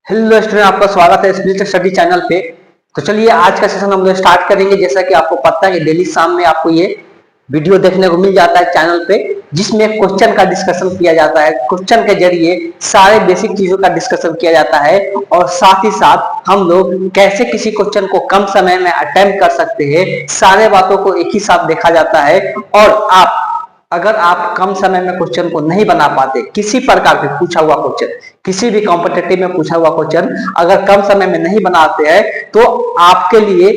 Hello student, आपका स्वागत है स्पिरिट स्टडी चैनल पे। तो चलिए आज का सेशन हम लोग स्टार्ट करेंगे। जैसा कि आपको पता है डेली शाम में आपको ये वीडियो देखने को मिल जाता है चैनल पे, जिसमें क्वेश्चन का डिस्कशन किया जाता है। क्वेश्चन के जरिए सारे बेसिक चीजों का डिस्कशन किया जाता है और साथ ही साथ हम लोग कैसे किसी क्वेश्चन को कम समय में अटेम्प्ट कर सकते हैं, सारे बातों को एक ही साथ देखा जाता है। और आप अगर आप कम समय में क्वेश्चन को नहीं बना पाते, किसी प्रकार के पूछा हुआ क्वेश्चन, किसी भी कॉम्पिटिटिव में पूछा हुआ क्वेश्चन अगर कम समय में नहीं बनाते हैं, तो आपके लिए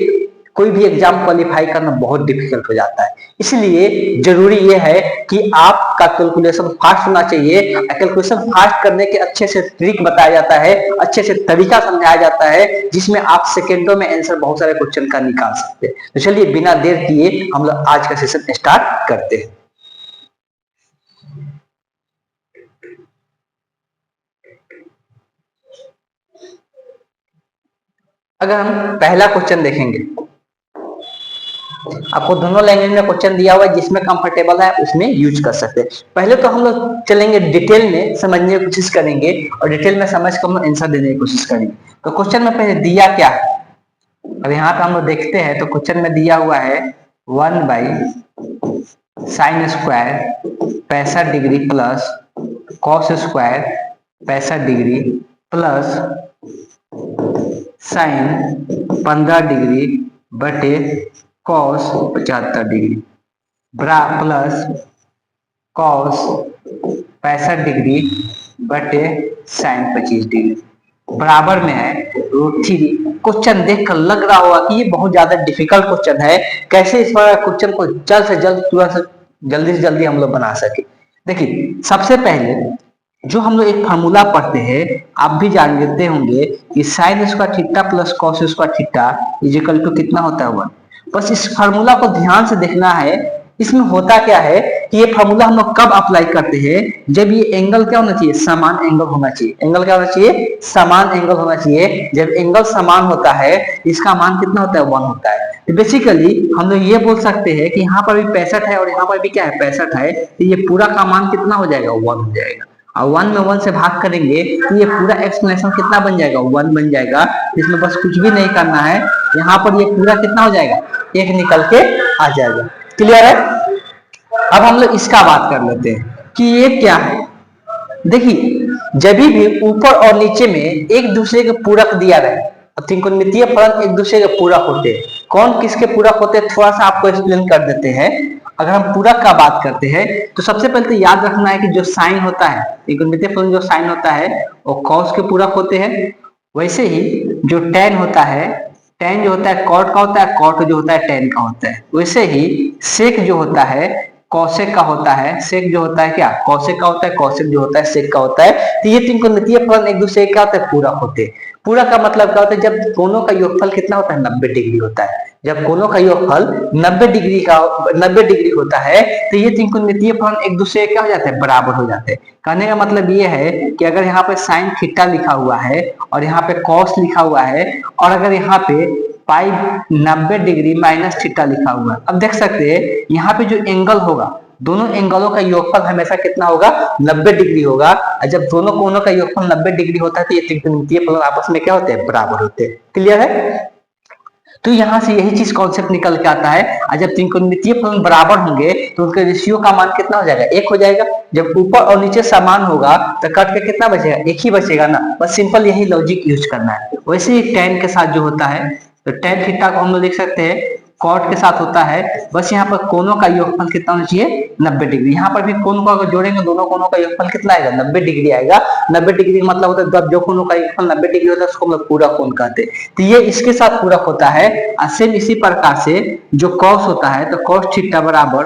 कोई भी एग्जाम क्वालिफाई करना बहुत डिफिकल्ट हो जाता है। इसलिए जरूरी यह है कि आपका कैलकुलेशन फास्ट होना चाहिए। कैलकुलेशन फास्ट करने के अच्छे से ट्रिक बताया जाता है, अच्छे से तरीका समझाया जाता है, जिसमें आप सेकेंडों में आंसर बहुत सारे क्वेश्चन का निकाल सकते हैं। तो चलिए बिना देर किए हम लोग आज का सेशन स्टार्ट करते हैं। अगर हम पहला क्वेश्चन देखेंगे, आपको दोनों लैंग्वेज में क्वेश्चन दिया हुआ है, जिसमें कंफर्टेबल है उसमें यूज कर सकते हैं। पहले तो हम लोग चलेंगे डिटेल में समझने की कोशिश करेंगे और डिटेल में समझ कर हम आंसर देने की कोशिश करेंगे। तो क्वेश्चन में पहले दिया क्या है, अब यहाँ पे हम लोग देखते हैं तो क्वेश्चन में दिया हुआ है 1/sin square 65 degree plus cos square 65 degree plus sine 15 degree बटे cos 75 degree plus cos 65 degree बटे साइन 25 डिग्री बराबर में है √3। क्वेश्चन देखकर लग रहा होगा कि ये बहुत ज्यादा डिफिकल्ट क्वेश्चन है, कैसे इस बार क्वेश्चन को जल्द से जल्द तुरंत जल्दी से जल्दी हम लोग बना सके। देखिए सबसे पहले जो हम लोग एक फार्मूला पढ़ते हैं, आप भी जानते होंगे कि sine square theta plus cos square theta is equal to कितना होता है 1। बस इस फार्मूला को ध्यान से देखना है। इसमें होता क्या है कि ये फार्मूला हम लोग कब अप्लाई करते हैं, जब ये एंगल क्या होना चाहिए, समान एंगल होना चाहिए। एंगल क्या होना चाहिए, समान एंगल होना चाहिए। जब एंगल समान होता है इसका मान कितना होता है, 1 होता है। तो बेसिकली हम लोग ये बोल सकते हैं कि यहाँ पर भी 65 है और यहाँ पर भी क्या है 65 है, तो ये पूरा का मान कितना हो जाएगा, 1 हो जाएगा। और 1 में 1 से भाग करेंगे तो ये पूरा एक्सप्लेनेशन कितना बन जाएगा, 1 बन जाएगा। इसमें बस कुछ भी नहीं करना है, यहाँ पर ये पूरा कितना हो जाएगा, 1 निकल के आ जाएगा। क्लियर है। अब हम लोग इसका बात कर लेते हैं कि ये क्या है। देखिए जब भी ऊपर और नीचे में एक दूसरे के पूरक दिया रहे, त्रिकोणमितीय फलन एक दूसरे के पूरक होते हैं। कौन किसके पूरक होते हैं थोड़ा सा आपको एक्सप्लेन कर देते हैं। अगर हम पूरक का बात करते हैं तो सबसे पहले तो याद रखना है कि जो साइन होता है, त्रिकोणमितीय फलन जो साइन होता है वो कॉस के पूरक होते हैं। वैसे ही जो टेन होता है, टेन जो होता है कॉट का होता है, कॉट जो होता है टेन का होता है। वैसे ही सेक जो होता है कौशिक का होता है, सेक जो होता है क्या कौशिक का होता है, कौशिक जो होता है सेक का होता है। तो ये त्रिकोणमितीय फलन एक दूसरे क्या होता है, पूरक होते हैं। पूरक का मतलब क्या होता है, जब दोनों का योगफल कितना होता है, 90 डिग्री होता है। जब दोनों का योगफल 90 डिग्री होता है तो ये त्रिकोणमितीय फलन एक दूसरे क्या हो जाते हैं, बराबर हो जाते हैं। कहने का मतलब ये है कि अगर यहाँ पे साइन थीटा लिखा हुआ है और यहाँ पे कॉस लिखा हुआ है और अगर यहाँ पे पाई 90 डिग्री माइनस थीटा लिखा हुआ है, अब देख सकते हैं यहाँ पे जो एंगल होगा, दोनों एंगलों का योगफल हमेशा कितना होगा, 90 डिग्री होगा। और जब दोनों कोनों का योगफल 90 डिग्री होता है तो ये त्रिकोणमितीय फलन आपस में क्या होते हैं, बराबर होते हैं। क्लियर है। तो यहां से यही चीज कॉन्सेप्ट निकल के आता है। और जब त्रिकोणमितीय फलन बराबर होंगे तो उनके रेशियो का मान कितना हो जाएगा, 1 हो जाएगा। जब ऊपर और नीचे समान होगा तो कट के कितना बचेगा, 1 ही बचेगा ना। बस सिंपल यही लॉजिक यूज करना है। वैसे ही टेन के साथ जो होता है तो टेन थीटा को हम लोग देख सकते हैं कॉट के साथ होता है। बस यहाँ पर कोनों का योगफल कितना होना चाहिए, 90 डिग्री। यहाँ पर भी कोनों को अगर जोड़ेंगे दोनों कोनों का योगफल कितना आएगा, 90 डिग्री आएगा। 90 डिग्री मतलब होता है जब जो कोनों का योगफल 90 डिग्री होता है उसको हम लोग पूरा कोण कहते हैं। तो ये इसके साथ पूरक होता है। सेम इसी प्रकार से जो कॉस होता है तो कॉस थीटा बराबर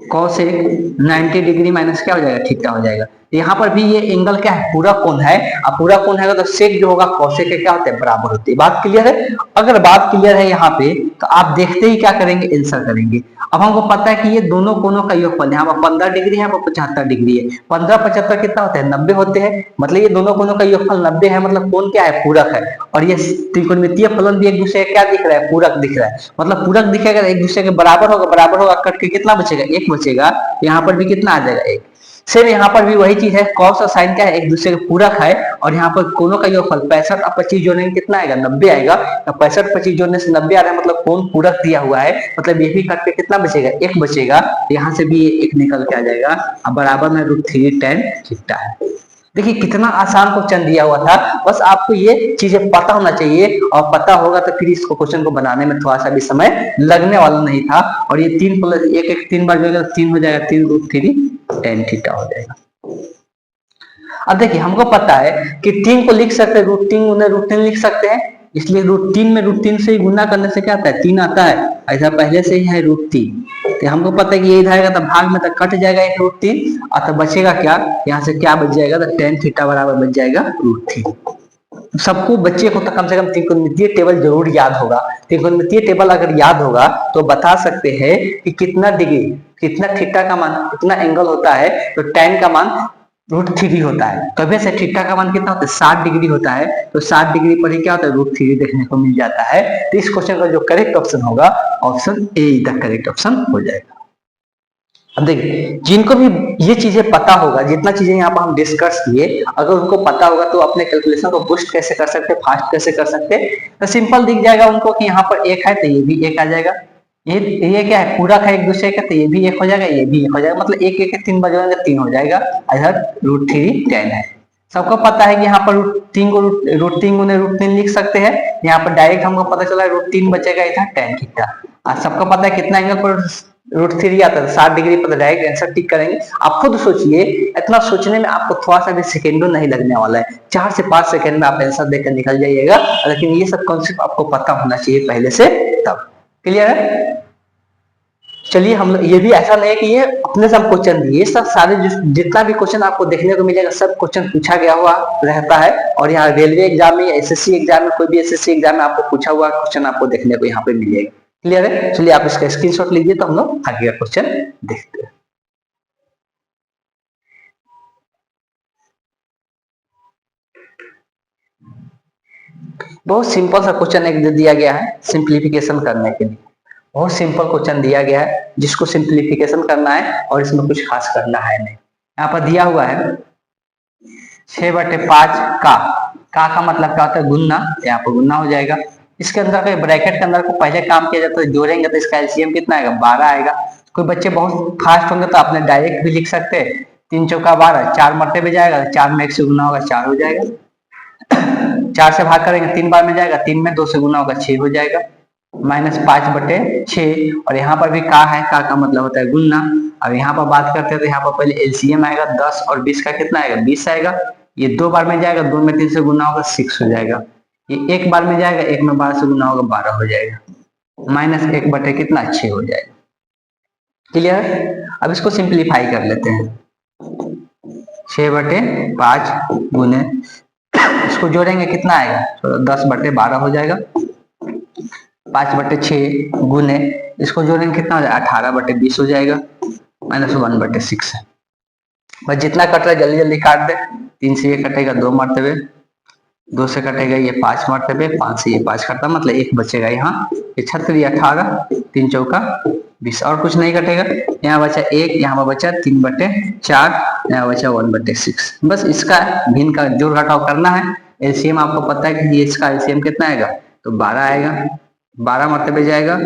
कॉस 90 डिग्री माइनस क्या हो जाएगा, थीटा हो जाएगा। यहाँ पर भी ये एंगल क्या है, पूरा कोण है। अब पूरा कोण है तो सेक जो होगा कॉसेक के क्या होते हैं, बराबर होते हैं। बात क्लियर है। अगर बात क्लियर है यहाँ पे तो आप देखते ही क्या करेंगे, आंसर करेंगे। अब हमको पता है कि ये दोनों कोनों का योगफल यहाँ पर 15 डिग्री है, यहाँ पर 75 डिग्री है। 15 75 कितना होता है, 90 होते हैं। मतलब ये दोनों कोनों का योगफल 90 है, मतलब कोण क्या है, पूरक है। और ये त्रिकोणमितीय फलन भी एक दूसरे क्या दिख रहा है, पूरक दिख रहा है। मतलब पूरक दिखेगा एक दूसरे के बराबर होगा, बराबर होगा कट के कितना बचेगा, 1 बचेगा। यहाँ पर भी कितना आ जाएगा, 1। सेम यहाँ पर भी वही चीज है, कॉस और साइन क्या है, एक दूसरे के पूरक है, और यहाँ पर कोनों का योगफल 65 और 25 जोड़ने कितना आएगा, 90 आएगा। 65 25 जोड़ने से 90 आ रहा है, मतलब कोण पूरक दिया हुआ है, मतलब ये भी कट के कितना बचेगा, एक बचेगा। यहाँ से भी एक निकल के आ जाएगा, अब बराबर में √3 tan थीटा है। देखिए कितना आसान क्वेश्चन दिया हुआ था, बस आपको ये चीजें पता होना चाहिए, और पता होगा तो फिर इसको क्वेश्चन को बनाने में थोड़ा सा भी समय लगने वाला नहीं था। और ये 3 प्लस 1 1 3 बार जोड़ेगा 3 हो जाएगा, 3√3 tan थीटा हो जाएगा। अब देखिए हमको पता है कि 3 को लिख सकते हैं, √3 उन्हें √3 लिख सकते हैं, इसलिए √3 में √3 से ही गुना करने से क्या आता है, 3 आता है, ऐसा पहले से ही है √3। तो हमको पता है कि ये इधर आएगा तो भाग में तो कट जाएगा एक √3, और तो बचेगा क्या, यहाँ से क्या बच जाएगा, तो tan थीटा बराबर बच जाएगा √3। सबको बच्चे को तो कम से कम त्रिकोणमितीय टेबल जरूर याद होगा। त्रिकोणमितीय टेबल अगर याद होगा तो बता सकते हैं कि कितना डिग्री, कितना थीटा का मान, कितना एंगल होता है, तो tan का मान √3 होता है। कभी से थीटा का मान कितना होता है, 60 डिग्री होता है, तो 60 डिग्री पर ही क्या होता है, √3 देखने को मिल जाता है। तो इस क्वेश्चन का जो करेक्ट ऑप्शन होगा, option A the correct option हो जाएगा। अब देखिए जिनको भी ये चीजें पता होगा, जितना चीजें यहाँ पर हम डिस्कस किए, अगर उनको पता होगा तो अपने कैलकुलेशन को बूस्ट कैसे कर सकते, फास्ट कैसे कर सकते, तो सिंपल दिख जाएगा उनको कि यहाँ पर एक है तो ये भी एक आ जाएगा, ये क्या है, पूरक है एक दूसरे का, तो ये भी एक हो जाएगा, ये भी एक हो जाएगा, मतलब एक एक 3 बार जोड़ेंगे 3 हो जाएगा, इधर √3 tan है। सबको पता है कि यहाँ पर √3 को √3 उन्हें √3 लिख सकते हैं, यहाँ पर डायरेक्ट हमको पता चला √3 बचेगा इधर tan थीटा। आज सबको पता है कितना एंगल पर √3 आता है, 60 डिग्री पर, डायरेक्ट आंसर टिक करेंगे। आप खुद सोचिए, इतना सोचने में आपको थोड़ा सा भी सेकेंडों नहीं लगने वाला है, 4 से 5 सेकंड में आप आंसर देकर निकल जाइएगा। लेकिन ये सब कॉन्सेप्ट आपको पता होना चाहिए पहले से, तब क्लियर है। चलिए हम ये भी ऐसा नहीं है कि ये अपने से हम क्वेश्चन दिए, ये सब सारे जितना भी क्वेश्चन आपको देखने को मिलेगा सब क्वेश्चन पूछा गया हुआ रहता है, और यहाँ रेलवे एग्जाम में, एसएससी एग्जाम में, कोई भी एसएससी एग्जाम में आपको पूछा हुआ क्वेश्चन आपको देखने को यहाँ पे मिलेगा। क्लियर है। चलिए आप इसका स्क्रीनशॉट लीजिए, तो हम लोग आगे का क्वेश्चन देखते हैं। बहुत सिंपल सा क्वेश्चन एक दे दिया गया है सिंप्लीफिकेशन करने के लिए, बहुत सिंपल क्वेश्चन दिया गया है जिसको सिंप्लीफिकेशन करना है, और इसमें कुछ खास करना है नहीं। यहाँ पर दिया हुआ है 6/5 का मतलब क्या होता है, गुन्ना, यहाँ पर गुन्ना हो जाएगा। इसके अंदर के ब्रैकेट के अंदर को पहले काम किया जाता है, जोड़ेंगे तो इसका एलसीएम कितना आएगा, 12 आएगा। कोई बच्चे बहुत फास्ट होंगे तो आपने डायरेक्ट भी लिख सकते हैं, 3 चौका 12, 4 मरतबे जाएगा, 4 में 1 से गुना होगा, 4 हो जाएगा। 4 से भाग करेंगे 3 बार में जाएगा, 3 में 2 से गुना होगा, 6 हो जाएगा, -5/6। और यहाँ पर भी का है, का मतलब होता है गुन्ना। अब यहाँ पर बात करते हैं तो यहाँ पर पहले एलसीएम आएगा, 10 और 20 का कितना आएगा, 20 आएगा। ये 2 बार में जाएगा, 2 में 3 से गुना होगा, 6 हो जाएगा। ये 1 बार में जाएगा, 1 में 12 से गुना होगा, 12 हो जाएगा, -1 कितना 6 हो जाएगा। क्लियर। अब इसको सिंप्लीफाई कर लेते हैं, 6/5 गुने, इसको जोड़ेंगे कितना आएगा, तो 10/12 हो जाएगा। 5/6 गुने, इसको जोड़ेंगे कितना हो जाएगा, 18/20 हो जाएगा, -1/6 है। बस जितना कट रहा है जल्दी जल्दी काट दे। 3 से ये कटेगा 2 मरतबे, 2 से कटेगा ये 5 मरतबे, 5 से ये 5 कटता, मतलब 1 बचेगा यहाँ, ये 36 18, 3 चौका 20, और कुछ नहीं कटेगा। यहाँ बचा 1, यहाँ पर बचा 3/4, यहाँ बचा 1/6। बस इसका भिन्न का जोड़ घटाव करना है। एलसीएम आपको पता है कि इसका एलसीएम कितना आएगा, तो 12 आएगा, 12 मरतबे जाएगा,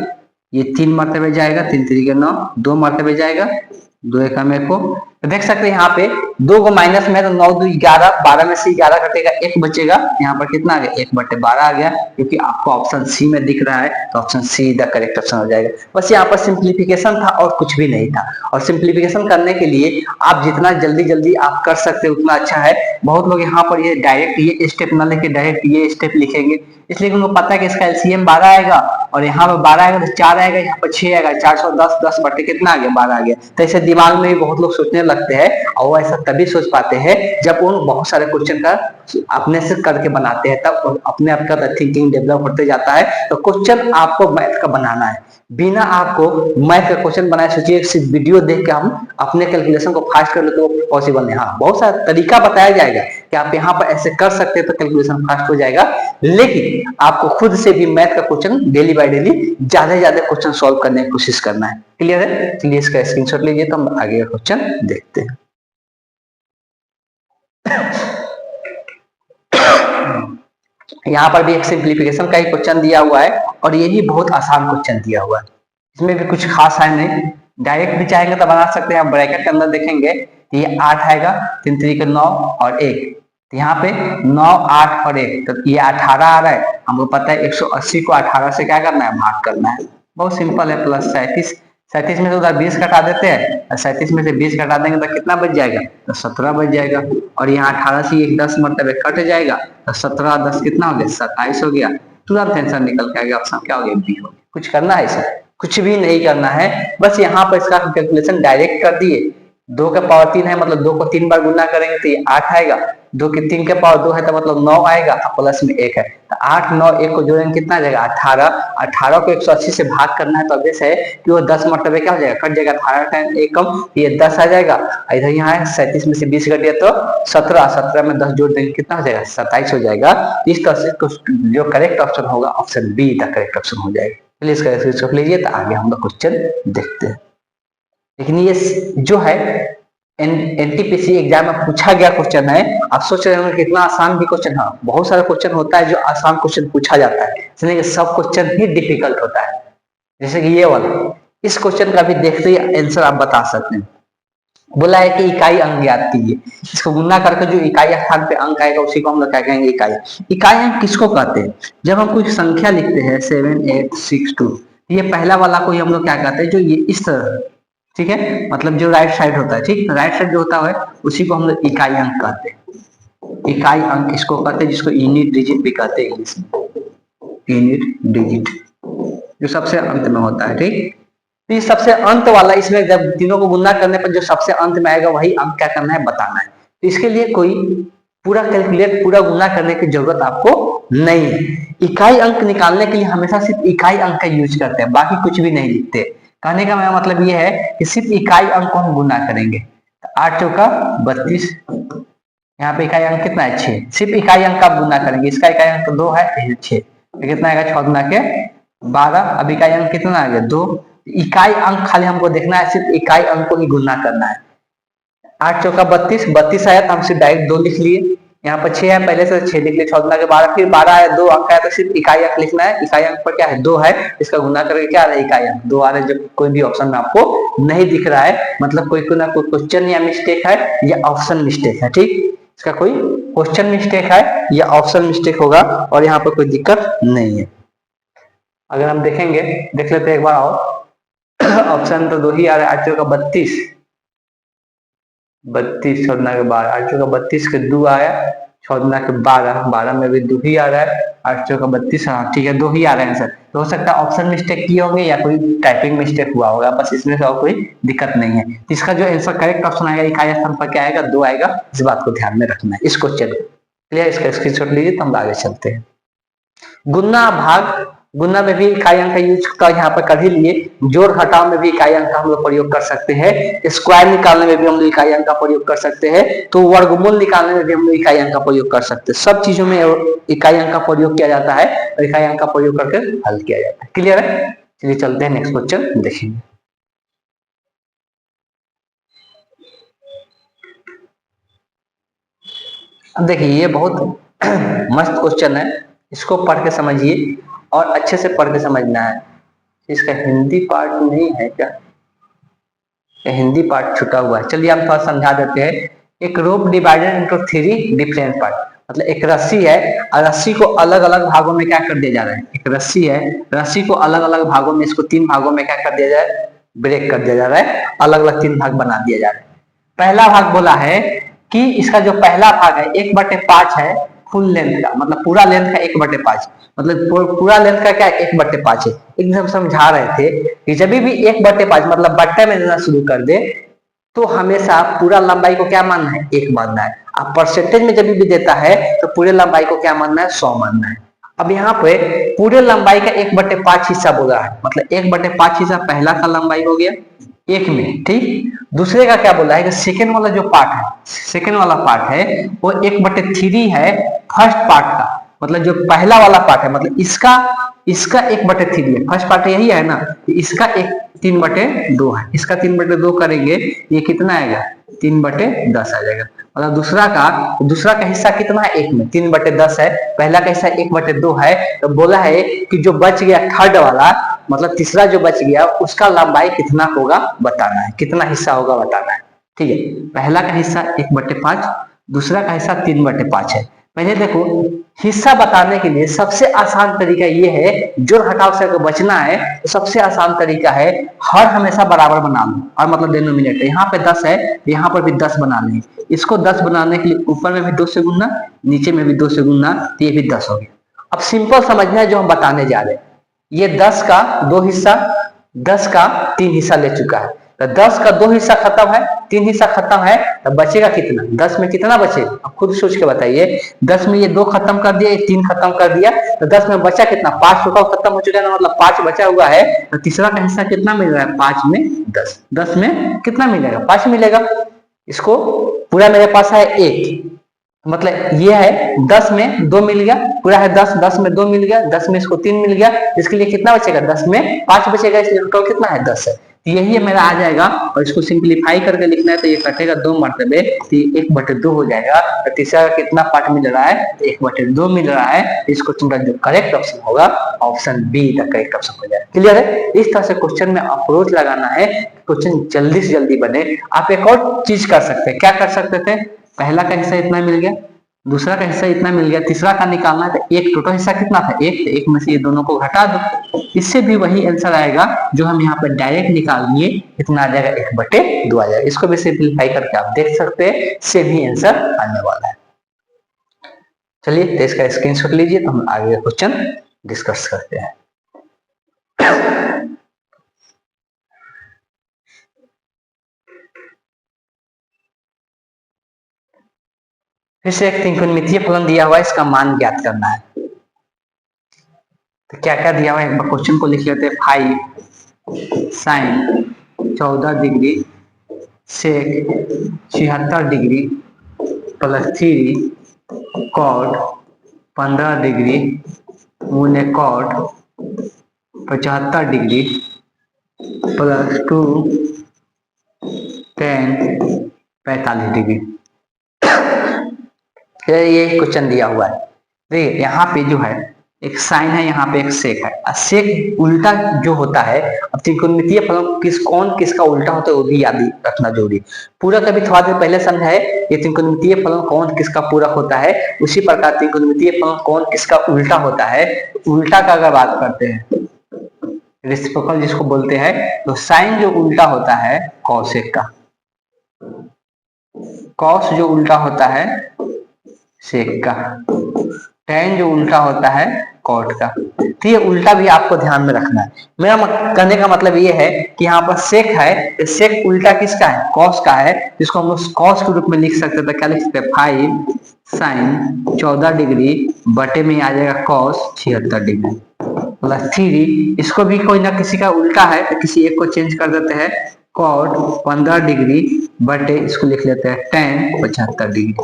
ये 3 मरतबे जाएगा, 3 3 9, 2 मरतबे जाएगा, 2 1 मेरे को, तो देख सकते हैं यहाँ पे 2 को माइनस में, तो 9 2 11, 12 में से 11 कटेगा, 1 बचेगा, यहाँ पर कितना आ गया, 1/12 आ गया, क्योंकि आपको ऑप्शन सी में दिख रहा है, तो option see the correct option हो जाएगा। बस यहाँ पर सिंप्लीफिकेशन था और कुछ भी नहीं था, और सिंप्लीफिकेशन करने के लिए आप जितना जल्दी जल्दी आप कर सकते उतना अच्छा है। बहुत लोग यहाँ पर ये डायरेक्ट ये स्टेप न लेके डायरेक्ट ये स्टेप लिखेंगे, इसलिए उनको पता है कि इसका एलसीएम 12 आएगा, और यहाँ पर 12 आएगा तो 4 आएगा, यहाँ पर 6 आएगा, 410, 10 बटे कितना आ गया, 12 आ गया। तो ऐसे दिमाग में भी बहुत लोग सोचने लगते हैं, और वो ऐसा तभी सोच पाते हैं जब उन बहुत सारे क्वेश्चन का अपने से करके बनाते हैं, तब अपने आप का थिंकिंग डेवलप होते जाता है। तो क्वेश्चन आपको मैथ का बनाना है, बिना आपको मैथ का क्वेश्चन बनाए सोचिए सिर्फ वीडियो देख के हम अपने कैलकुलेशन को फास्ट कर ले तो पॉसिबल नहीं। हाँ, बहुत सारा तरीका बताया जाएगा कि आप यहाँ पर ऐसे कर सकते हैं तो कैलकुलेशन फास्ट हो जाएगा, लेकिन आपको खुद से भी मैथ का क्वेश्चन डेली बाय डेली ज्यादा से ज्यादा क्वेश्चन सॉल्व करने की कोशिश करना है। क्लियर है। चलिए इसका स्क्रीनशॉट लीजिए, तो हम आगे का क्वेश्चन देखते हैं। यहाँ पर भी एक सिंप्लीफिकेशन का ही क्वेश्चन दिया हुआ है और ये भी बहुत आसान क्वेश्चन दिया हुआ है, इसमें भी कुछ खास है नहीं, डायरेक्ट भी चाहेंगे तो बना सकते हैं। आप ब्रैकेट के अंदर देखेंगे तो ये 8 आएगा, 3 3 9 और 1, तो यहाँ पे 9 8 और 1, तो ये 18 आ रहा है। हमको पता है 180 को 18 से क्या करना है, भाग करना है, बहुत सिंपल है। प्लस 37, 37 में से उधर 20 घटा देते हैं, 37 में से 20 घटा देंगे तो कितना बच जाएगा, तो 17 बच जाएगा। और यहाँ 18 से एक 10 मरतबे कट जाएगा, तो 17 10 कितना हो गया, 27 हो गया। तुरंत आंसर निकल के आ गया, ऑप्शन क्या हो गया, बी हो गया। कुछ करना है इसे, कुछ भी नहीं करना है, बस यहाँ पर इसका कैलकुलेशन डायरेक्ट कर दिए। 2 के पावर 3 है, मतलब 2 को 3 बार गुना करेंगे तो ये 8 आएगा, 2 के 3 के पावर 2 है तो मतलब 9 आएगा, प्लस में 1 है, तो 8 9 1 को जोड़ेंगे कितना आ जाएगा, 18। 18 को 180 से भाग करना है तो ऑब्वियस है कि वो 10 मरतबे क्या हो जाएगा, कट जाएगा, 18 टाइम 1 कम, ये 10 आ जाएगा। इधर यहाँ है 37 में से 20 कट गया तो 17, 17 में 10 जोड़ देंगे कितना हो जाएगा, 27 हो जाएगा। इस तरह से जो करेक्ट ऑप्शन होगा, option be the correct option हो जाएगा। चलिए इसका स्क्रीनशॉट लीजिए, तो आगे हम लोग क्वेश्चन देखते हैं। लेकिन ये जो है एनटीपीसी एग्जाम में पूछा गया क्वेश्चन है। आप सोच रहे होंगे कितना आसान भी क्वेश्चन है, बहुत सारा क्वेश्चन होता है जो आसान क्वेश्चन पूछा जाता है, इसलिए सब क्वेश्चन ही डिफिकल्ट होता है। जैसे कि ये वाला, इस क्वेश्चन का भी देखते ही आंसर आप बता सकते हैं। बोला है कि इकाई अंक ज्ञात कीजिए, इसको गुना करके जो इकाई स्थान पे अंक आएगा उसी को हम लोग क्या कहेंगे, इकाई। इकाई अंक किसको कहते हैं, जब हम कोई संख्या लिखते हैं 7 8 6 2, ये पहला वाला को ही हम लोग क्या कहते हैं, जो ये इस तरह, ठीक है, मतलब जो राइट साइड होता है, ठीक, राइट साइड जो होता है उसी को हम लोग इकाई अंक कहते हैं। इकाई अंक इसको कहते हैं, जिसको यूनिट डिजिट भी कहते हैं इंग्लिश में, यूनिट डिजिट जो सबसे अंत में होता है, ठीक। तो ये सबसे अंत वाला, इसमें जब तीनों को गुना करने पर जो सबसे अंत में आएगा वही अंक क्या करना है, बताना है। तो इसके लिए कोई पूरा कैलकुलेट, पूरा गुना करने की जरूरत आपको नहीं है। इकाई अंक निकालने के लिए हमेशा सिर्फ इकाई अंक का यूज करते हैं, बाकी कुछ भी नहीं लिखते। कहने का मेरा मतलब ये है कि सिर्फ इकाई अंक को हम गुना करेंगे। 8 चौका 32, यहाँ पे इकाई अंक कितना है, 6, सिर्फ इकाई अंक का गुना करेंगे। इसका इकाई अंक 2 है, 6, कितना आएगा, 6 गुना के 12। अब इकाई अंक कितना आ गया, 2। इकाई अंक खाली हमको देखना है, सिर्फ इकाई अंक को ही गुना करना है। 8 चौका 32, 32 आया तो हम सिर्फ डायरेक्ट 2 लिख लिए। यहाँ पर 6 है, पहले से 6 लिख लिए, 6 गुना के 12, फिर 12 आया, 2 अंक आया तो सिर्फ इकाई अंक लिखना है। इकाई अंक पर क्या है, 2 है, इसका गुना करके क्या आ रहा है, इकाई अंक 2 आ रहा है। जब कोई भी ऑप्शन में आपको नहीं दिख रहा है, मतलब कोई ना कोई क्वेश्चन या मिस्टेक है या ऑप्शन मिस्टेक है, ठीक। इसका कोई क्वेश्चन मिस्टेक है या ऑप्शन मिस्टेक होगा और यहाँ पर कोई दिक्कत नहीं है। अगर हम देखेंगे, देख लेते हैं एक बार और। ऑप्शन तो 2 ही आ रहा है, 8 चौका 32, 32 छोड़ना के 12, 8 चौका 32 के 2 आया, छोड़ना के 12, 12 में भी 2 ही आ रहा है, 8 चौका 32, हाँ ठीक है, 2 ही आ रहा है आंसर। तो हो सकता है ऑप्शन मिस्टेक किए होंगे या कोई टाइपिंग मिस्टेक हुआ होगा, बस इसमें से और कोई दिक्कत नहीं है। इसका जो आंसर करेक्ट ऑप्शन आएगा, इकाई स्थान पर क्या आएगा, 2 आएगा। इस बात को ध्यान में रखना है इस क्वेश्चन को। क्लियर, इसका स्क्रीनशॉट लीजिए तो हम आगे चलते हैं। गुना भाग, गुना में भी इकाई अंक का यूज का यहाँ पर कर ही लिए। जोड़ घटाव में भी इकाई अंक का हम लोग प्रयोग कर सकते हैं। स्क्वायर निकालने में भी हम लोग इकाई अंक का प्रयोग कर सकते हैं। तो वर्गमूल निकालने में भी हम लोग इकाई अंक का प्रयोग कर सकते हैं। सब चीजों में इकाई अंक का प्रयोग किया जाता है और इकाई अंक का प्रयोग करके हल किया जाता है। क्लियर है, चलिए चलते हैं नेक्स्ट क्वेश्चन देखेंगे। अब देखिए, ये बहुत मस्त क्वेश्चन है, इसको पढ़ के समझिए और अच्छे से पढ़ के समझना है। इसका हिंदी पार्ट नहीं है क्या, हिंदी पार्ट छुटा हुआ है। चलिए हम थोड़ा समझा देते हैं। एक रोप डिवाइडेड इनटू 3 डिफरेंट पार्ट, मतलब एक रस्सी है और रस्सी को अलग अलग भागों में क्या कर दिया जा रहा है, एक रस्सी है, रस्सी को अलग अलग भागों में, इसको 3 भागों में क्या कर दिया जाए, ब्रेक कर दिया जा रहा है, अलग अलग 3 भाग बना दिया जा रहा है। पहला भाग बोला है कि इसका जो पहला भाग है 1/5 है फुल लेंथ का, मतलब पूरा लेंथ का 1/5, मतलब पूरा लेंथ का क्या है, 1/5 है। एकदम समझा रहे थे कि जब भी 1/5 मतलब बट्टे में देना शुरू कर दे तो हमेशा पूरा लंबाई को क्या मानना है, 1 मानना है। अब परसेंटेज में जब भी देता है तो पूरे लंबाई को क्या मानना है, 100 मानना है। अब यहाँ पे पूरे लंबाई का 1/5 हिस्सा बोला है, मतलब 1/5 हिस्सा पहला का लंबाई हो गया 1 में, ठीक। दूसरे का क्या बोला है कि सेकेंड वाला जो पार्ट है, सेकेंड वाला पार्ट है वो 1/3 है फर्स्ट पार्ट का, मतलब जो पहला वाला पार्ट है, मतलब इसका 1/3 है, फर्स्ट पार्ट यही है ना, इसका 3/2 है, इसका 3/2 करेंगे, ये कितना आएगा, 3/10 आ जाएगा। मतलब दूसरा का हिस्सा कितना है, 1 में 3/10 है, पहला का हिस्सा 1/2 है। तो बोला है कि जो बच गया थर्ड वाला, मतलब तीसरा जो बच गया उसका लंबाई कितना होगा बताना है, कितना हिस्सा होगा बताना है। ठीक है, पहला का हिस्सा 1/5, दूसरा का हिस्सा 3/5 है। पहले देखो, हिस्सा बताने के लिए सबसे आसान तरीका ये है, जोड़ घटाव से अगर बचना है तो सबसे आसान तरीका है हर हमेशा बराबर बना लो, और मतलब डिनोमिनेटर यहाँ पे 10 है, यहाँ पर भी 10 बना लें। इसको 10 बनाने के लिए ऊपर में भी 2 से गुणना, नीचे में भी 2 से गुणना, तो ये भी 10 हो गया। अब सिंपल समझना है जो हम बताने जा रहे हैं, ये 10 का 2 हिस्सा, 10 का 3 हिस्सा ले चुका है, तो 10 का 2 हिस्सा खत्म है, 3 हिस्सा खत्म है, तो बचेगा कितना, 10 में कितना बचेगा, अब खुद सोच के बताइए। 10 में ये 2 खत्म कर दिया, ये 3 खत्म कर दिया, तो 10 में बचा कितना, 5 टोटल खत्म हो चुका है, मतलब 5 बचा हुआ है। तो तीसरा का हिस्सा कितना मिल रहा है, 5 में 10, 10 में कितना मिलेगा, 5 मिलेगा। इसको पूरा मेरे पास है 1, मतलब ये है 10 में 2 मिल गया, पूरा है 10, 10 में 2 मिल गया, 10 में इसको 3 मिल गया, इसके लिए कितना बचेगा, 10 में 5 बचेगा, इसलिए टोटल कितना है, 10 है। तो यही है मेरा आ जाएगा, और इसको सिंप्लीफाई करके लिखना है तो ये कटेगा 2 मरतबे, तो 1/2 हो जाएगा। तो तीसरा कितना पार्ट मिल रहा है, 1/2 मिल रहा है। इस क्वेश्चन का जो करेक्ट ऑप्शन होगा option be the correct option हो जाएगा। क्लियर है, इस तरह से क्वेश्चन में अप्रोच लगाना है, क्वेश्चन जल्दी से जल्दी बने। आप एक और चीज कर सकते हैं, क्या कर सकते थे, पहला का हिस्सा इतना मिल गया, दूसरा का हिस्सा इतना मिल गया, तीसरा का निकालना है तो एक टोटल हिस्सा कितना था, 1, तो 1 में से ये दोनों को घटा दो, इससे भी वही आंसर आएगा जो हम यहाँ पे डायरेक्ट निकाल लिए, कितना आ जाएगा, 1/2 आ जाएगा। इसको भी सिंप्लीफाई करके आप देख सकते हैं, सेम ही आंसर आने वाला है। चलिए तो इसका स्क्रीनशॉट लीजिए, तो हम आगे क्वेश्चन डिस्कस करते हैं। फिर से एक त्रिकोणमितीय फलन दिया हुआ है, इसका मान ज्ञात करना है। तो क्या क्या दिया हुआ है, एक बार क्वेश्चन को लिख लेते हैं। 5 sin 14 degree sec 76 degree plus 3 cot 15 degree गुने cot 75 degree plus 2 tan 45 degree. ये क्वेश्चन दिया हुआ है। देखिए यहाँ पे जो है एक साइन है, यहाँ पे एक सेक है, और सेक उल्टा जो होता है, अब त्रिकोणमितीय फलन किसका उल्टा होता है वो भी याद रखना जरूरी। पूरक अभी थोड़ा देर पहले समझा है, ये त्रिकोणमितीय फलन कौन किसका पूरक होता है, उसी प्रकार त्रिकोणमितीय फलन कौन किसका उल्टा होता है। उल्टा का अगर बात करते हैं, रेसिप्रोकल जिसको बोलते हैं, तो साइन जो उल्टा होता है कॉसेक का, कॉस जो उल्टा होता है सेक का, tan जो उल्टा होता है कॉट का। तो ये उल्टा भी आपको ध्यान में रखना है। मेरा कहने का मतलब ये है कि यहाँ पर सेक है, सेक उल्टा किसका है, कॉस का है, जिसको हम लोग कॉस के रूप में लिख सकते हैं। तो क्या लिख सकते हैं, 5 sin 14 डिग्री बटे में आ जाएगा कॉस 76 डिग्री प्लस 3, इसको भी कोई ना किसी का उल्टा है तो किसी एक को चेंज कर देते हैं, कॉट 15 डिग्री बटे इसको लिख लेते हैं tan 75 degree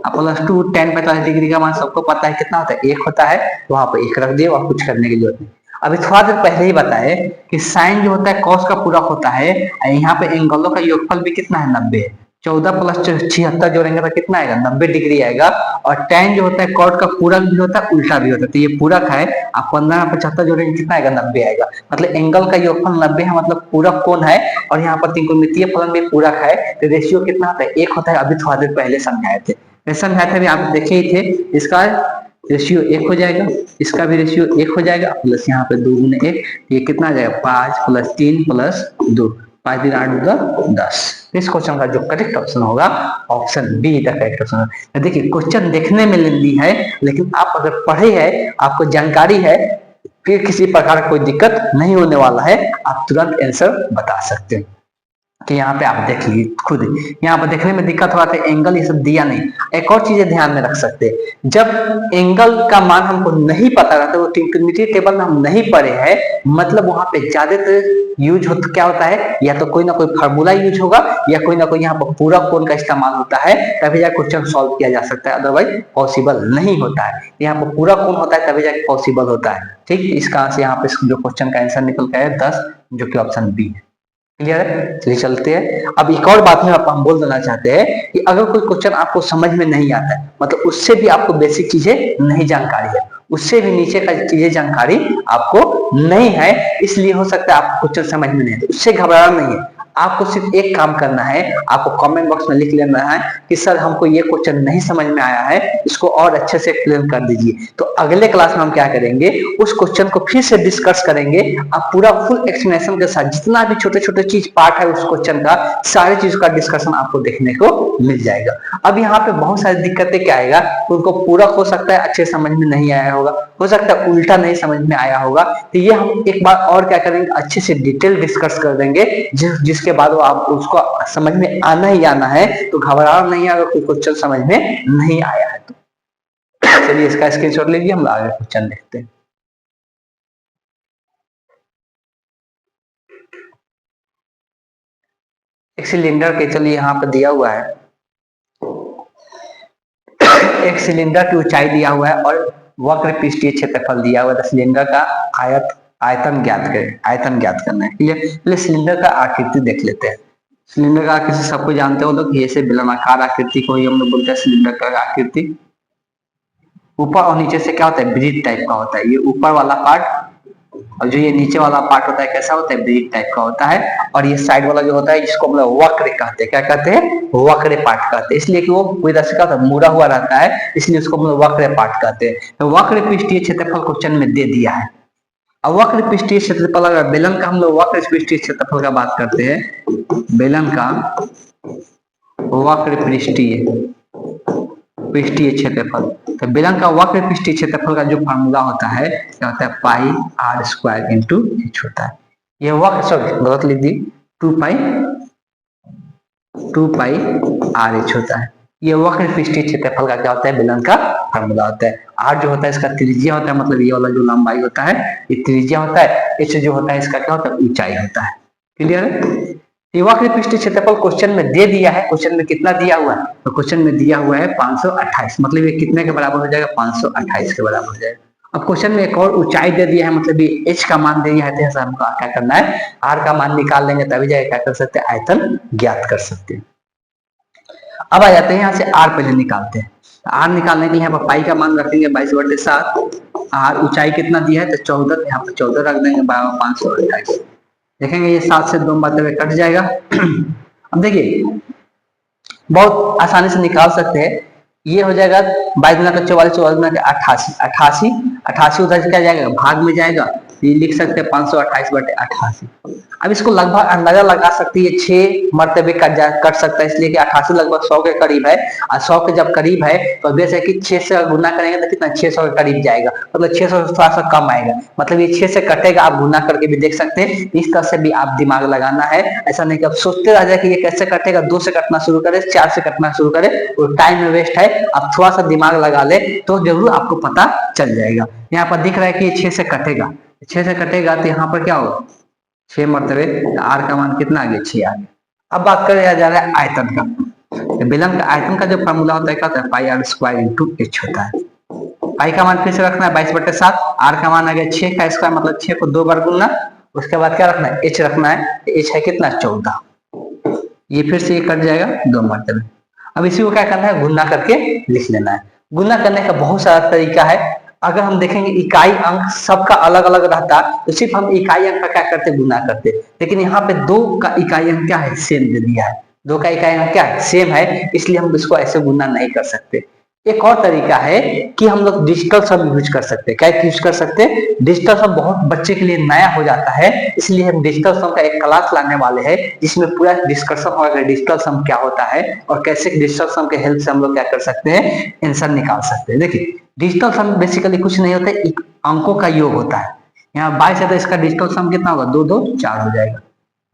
plus 2 tan 45 degree का मान सबको पता है कितना होता है, 1 होता है, वहां पर 1 रख दिए और कुछ करने की जरूरत नहीं। अभी थोड़ा देर पहले ही बताए कि साइन जो होता है कॉस का पूरक होता है, यहाँ पे एंगलों का योगफल भी कितना है, 90 है। 14 प्लस 76 जोड़ेंगे तो कितना आएगा, 90 डिग्री आएगा। और tan जो होता है कॉट का पूरक भी होता है उल्टा भी होता है, तो ये पूरक है, आप 15 में 75 जोड़ेंगे कितना आएगा, 90 आएगा। मतलब एंगल का योगफल 90 है, मतलब पूरक कौन है, और यहाँ पर त्रिकोणमितीय फलन भी पूरक है, तो रेशियो कितना होता है, 1 होता है। अभी थोड़ा देर पहले समझाए थे, समझाया था भी आप देखे ही थे। इसका रेशियो 1 हो जाएगा, इसका भी रेशियो 1 हो जाएगा, प्लस यहाँ पे 2 गुने 1, ये कितना आ जाएगा, 5 प्लस 3 प्लस 2, 5 दिन 8 10। इस क्वेश्चन का जो करेक्ट ऑप्शन होगा option be the correct option है। देखिए क्वेश्चन देखने में लेंदी है, लेकिन आप अगर पढ़े हैं, आपको जानकारी है, फिर किसी प्रकार का कोई दिक्कत नहीं होने वाला है, आप तुरंत आंसर बता सकते हैं। कि यहाँ पे आप देख लीजिए खुद, यहाँ पर देखने में दिक्कत हो रहा था, एंगल ये सब दिया नहीं। एक और चीजें ध्यान में रख सकते हैं, जब एंगल का मान हमको नहीं पता रहता, वो त्रिकोणमितीय टेबल में हम नहीं पढ़े हैं, मतलब वहां पे ज्यादातर यूज हो क्या होता है, या तो कोई ना कोई फार्मूला यूज होगा, या कोई ना कोई यहाँ पर पूरक कोण का इस्तेमाल होता है, तभी जाकर क्वेश्चन सॉल्व किया जा सकता है, अदरवाइज पॉसिबल नहीं होता है। यहाँ पर पूरक कोण होता है तभी जाकर पॉसिबल होता है। ठीक, इसका यहाँ पे जो क्वेश्चन का आंसर निकल के आया 10, जो कि ऑप्शन बी है। क्लियर है? चलिए चलते हैं। अब एक और बात में हम बोल देना चाहते हैं कि अगर कोई क्वेश्चन आपको समझ में नहीं आता है, मतलब उससे भी आपको बेसिक चीजें नहीं जानकारी है, उससे भी नीचे का चीजें जानकारी आपको नहीं है, इसलिए हो सकता है आपको क्वेश्चन समझ में नहीं है, उससे घबराना नहीं है। आपको सिर्फ एक काम करना है, आपको कमेंट बॉक्स में लिख लेना है कि सर हमको ये क्वेश्चन नहीं समझ में आया है, इसको और अच्छे से एक्सप्लेन कर दीजिए। तो अगले क्लास में हम क्या करेंगे, उस क्वेश्चन को फिर से डिस्कस करेंगे। आप पूरा फुल एक्सप्लेनेशन के साथ जितना भी छोटे छोटे चीज पार्ट है उस क्वेश्चन का, सारी चीज का डिस्कशन आपको देखने को मिल जाएगा। अब यहाँ पे बहुत सारी दिक्कतें क्या आएगा, उनको पूरा हो सकता है अच्छे समझ में नहीं आया होगा, हो सकता है उल्टा नहीं समझ में आया होगा। तो ये हम एक बार और क्या करेंगे, अच्छे से डिटेल डिस्कस कर देंगे, जिसके बाद वो आप उसको समझ में आना ही आना है। तो घबराना नहीं, अगर कोई क्वेश्चन समझ में नहीं आया है तो चलिए इसका स्क्रीनशॉट लीजिए, हम आगे क्वेश्चन देखते हैं। एक सिलेंडर के, चलिए यहाँ पर दिया हुआ है एक सिलेंडर की ऊंचाई दिया हुआ है और वक्र पृष्ठीय क्षेत्रफल दिया हुआ है। सिलेंडर का आयतन ज्ञात करें, आयतन ज्ञात करना है। पहले सिलेंडर का आकृति देख लेते हैं। सिलेंडर का आकृति सबको जानते हो लोग, ये से बेलनाकार आकृति को ही हम लोग बोलते हैं सिलेंडर का आकृति। ऊपर और नीचे से क्या होता है, ब्रिज टाइप का होता है। ये ऊपर वाला पार्ट और जो ये नीचे वाला पार्ट होता है कैसा होता है, ब्रिज टाइप का होता है। और ये साइड वाला जो होता है जिसको हम लोग वक्र कहते हैं, क्या कहते हैं, वक्र पार्ट कहते हैं। इसलिए कि वो पूरी तरह से क्या होता है, मुड़ा हुआ रहता है, इसलिए उसको हम लोग वक्र पार्ट कहते हैं। तो वक्र पृष्ठीय क्षेत्रफल क्वेश्चन में दे दिया है। अब वक्र पृष्ठीय क्षेत्रफल, अगर बेलन का हम लोग वक्र पृष्ठीय क्षेत्रफल का बात करते हैं, बेलन का वक्र पृष्ठीय क्षेत्रफल, तो बेलन का वक्र पृष्ठीय क्षेत्रफल का जो फार्मूला होता है क्या होता है, पाई आर स्क्वायर इंटू एच होता है। ये वक्र, सॉरी गलत लिख दी, 2 पाई आर एच होता है। ये वक्र पृष्ठीय क्षेत्रफल का क्या होता है, बेलन का फार्मूला होता है। आर जो होता है इसका त्रिज्या होता है, मतलब ये वाला जो लंबाई होता है ये त्रिज्या होता है। एच जो होता है इसका क्या होता है, ऊंचाई होता है। क्लियर है? ये वक्र पृष्ठीय क्षेत्रफल क्वेश्चन में दे दिया है। क्वेश्चन में कितना दिया हुआ है, तो क्वेश्चन में दिया हुआ है 528, मतलब ये कितने के बराबर हो जाएगा, 528 के बराबर हो जाएगा। अब क्वेश्चन में एक और ऊंचाई दे दिया है, मतलब ये h का मान दे दिया है, तो हमको क्या करना है, r का मान निकाल लेंगे तभी जाके क्या कर सकते हैं, आयतन ज्ञात कर सकते हैं। अब आ जाते हैं यहाँ से r पहले निकालते हैं। r निकालने के लिए यहाँ पर पाई का मान रखेंगे 22/7, r ऊंचाई कितना दिया है तो 14, यहाँ पर 14 रख देंगे, 528। देखेंगे ये 7 से 2 बातें कट जाएगा। अब देखिए बहुत आसानी से निकाल सकते हैं। ये हो जाएगा 22 गुना का 44, 44 गुना का 88, 88, 88 उधर क्या जाएगा, भाग में जाएगा, ये लिख सकते हैं 528/88। अब इसको लगभग अंदाजा लगा सकते हैं, 6 मरतबे कट सकता है, इसलिए कि 88 लगभग 100 के करीब है, और 100 के जब करीब है तो ऑब्वियस है कि 6 से गुना करेंगे तो कितना, 600 के करीब जाएगा, मतलब 600 से थोड़ा सा कम आएगा, मतलब ये 6 से कटेगा। आप गुना करके भी देख सकते हैं, इस तरह से भी आप दिमाग लगाना है। ऐसा नहीं कि आप सोचते रह जाए कि ये कैसे कटेगा, 2 से कटना शुरू करे, 4 से कटना शुरू करे, और टाइम में वेस्ट है। आप थोड़ा सा दिमाग लगा ले तो जरूर आपको पता चल जाएगा। यहाँ पर दिख रहा है कि ये 6 से कटेगा, 6 से कटेगा तो यहाँ पर क्या होगा, 6 मरतबे, आर का मान कितना आ गया, 6 आ गया। अब बात करें जा रहा है आयतन का। तो बेलन का आयतन का जो फार्मूला होता है क्या होता है, पाई आर स्क्वायर इंटू एच होता है। पाई का मान फिर से रखना है 22/7, आर का मान आ गया 6 का स्क्वायर, मतलब 6 को 2 बार गुना, उसके बाद क्या रखना है, एच रखना है। एच है कितना, 14, ये फिर से ये कट जाएगा 2 मरतबे। अब इसी को क्या करना है, गुना करके लिख लेना है। गुना करने का बहुत सारा तरीका है। अगर हम देखेंगे इकाई अंक सबका अलग अलग रहता तो सिर्फ हम इकाई अंक का क्या करते, गुना करते, लेकिन यहाँ पे 2 का इकाई अंक क्या है, सेम दे दिया है। 2 का इकाई अंक क्या है, सेम है, इसलिए हम इसको ऐसे गुना नहीं कर सकते। एक और तरीका है कि हम लोग डिजिटल सम यूज कर सकते हैं। क्या यूज कर सकते हैं, डिजिटल सम बहुत बच्चे के लिए नया हो जाता है, इसलिए हम डिजिटल सम का एक क्लास लाने वाले हैं जिसमें पूरा डिस्कशन होगा डिजिटल सम क्या होता है और कैसे डिजिटल सम के हेल्प से हम लोग क्या कर सकते हैं, आंसर निकाल सकते हैं। देखिए डिजिटल सम बेसिकली कुछ नहीं होता है, अंकों का योग होता है। यहाँ 22 है तो इसका डिजिटल सम कितना होगा, 2 2 4 हो जाएगा।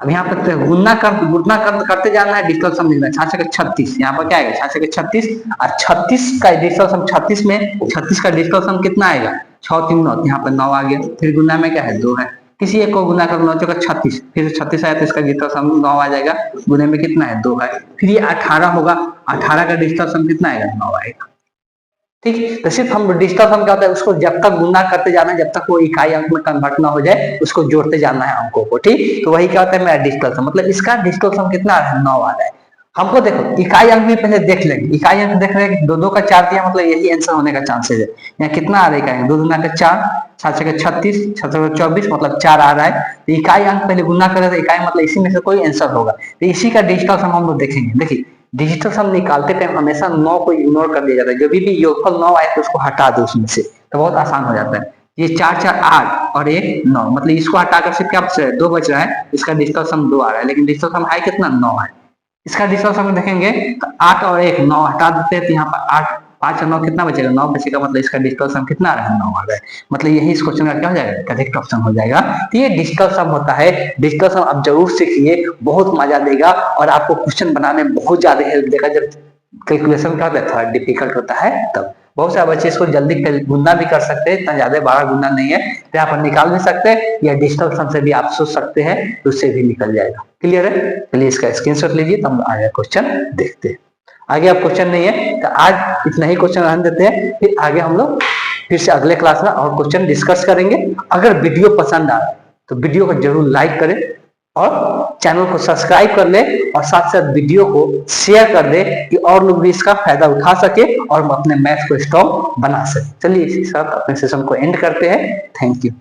अब यहाँ पर गुना करते जाना है, डिजिटल सम लिखना है 6 6 36, यहाँ पर क्या आएगा 6 6 36, और 36 का डिजिटल सम 36 में 36 का डिजिटल सम कितना आएगा, 6 3 9, यहाँ पर 9 आ गया। फिर गुना में क्या है, 2 है, किसी एक को गुना कर 9 चौका 36, फिर 36 आया तो इसका डिजिटल सम 9 आ जाएगा, गुने में कितना है, 2 है। फिर ये 18 होगा, 18 का डिजिटल सम कितना आएगा, 9 आएगा। ठीक। तो सिर्फ हम डिजिटल सम क्या होता है, उसको जब तक गुना करते जाना है, जब तक वो इकाई अंक में कन्वर्ट ना हो जाए, उसको जोड़ते जाना है अंकों को। ठीक, तो वही क्या होता है मेरा डिजिटल सम। मतलब इसका डिजिटल सम कितना आ रहा है, 9 आ रहा है। हमको देखो इकाई अंक भी पहले देख लेंगे। इकाई अंक देख रहे हैं, दो दो का 4 दिया, मतलब यही आंसर होने का चांसेस है। यहाँ कितना आ रहा है इकाई अंक, 2 दूना का 4, 7 छक्के 36, 7 छक्के 24, मतलब 4 आ रहा है। तो इकाई अंक पहले गुना करें तो इकाई मतलब इसी में से कोई आंसर होगा। तो इसी का डिजिटल सम हम लोग देखेंगे। देखिए डिजिटल सम निकालते टाइम हमेशा 9 को इग्नोर कर दिया जाता है। जब भी योगफल 9 आए तो उसको हटा दो उसमें से, तो बहुत आसान हो जाता है। ये 4 4 8 और 1 9, मतलब इसको हटाकर सिर्फ क्या बच रहा है, 2 बच रहा है। इसका डिजिटल सम 2 आ रहा है, लेकिन डिजिटल सम है कितना, 9 है। इसका डिजिटल सम देखेंगे तो 8 और 1 9 हटा देते हैं, तो यहाँ पर 8 5 और 9 कितना बचेगा, 9 बचेगा। मतलब इसका डिजिटल सम कितना आ रहा है, 9 आ रहा है। मतलब यही इस क्वेश्चन का क्या हो जाएगा, करेक्ट ऑप्शन हो जाएगा। तो ये डिजिटल सम होता है। डिजिटल सम आप जरूर सीखिए, बहुत मजा देगा और आपको क्वेश्चन बनाने में बहुत ज्यादा हेल्प देगा। जब कैलकुलेशन का थोड़ा डिफिकल्ट होता है तब बहुत सारे बच्चे इसको जल्दी गुना भी कर सकते हैं, इतना ज्यादा बड़ा गुना नहीं है, तो यहाँ पर निकाल भी सकते हैं, या डिजिटल सम से भी आप सोच सकते हैं, तो उससे भी निकल जाएगा। क्लियर है, चलिए इसका स्क्रीनशॉट लीजिए, तो हम आगे क्वेश्चन देखते हैं। आगे अब क्वेश्चन नहीं है, तो आज इतना ही क्वेश्चन रहने देते हैं, फिर आगे हम लोग फिर से अगले क्लास में और क्वेश्चन डिस्कस करेंगे। अगर वीडियो पसंद आए तो वीडियो को जरूर लाइक करें और चैनल को सब्सक्राइब कर ले, और साथ साथ वीडियो को शेयर कर दे कि और लोग भी इसका फायदा उठा सके और अपने मैथ को स्ट्रॉन्ग बना सके। चलिए इसी के साथ अपने सेशन को एंड करते हैं। Thank you.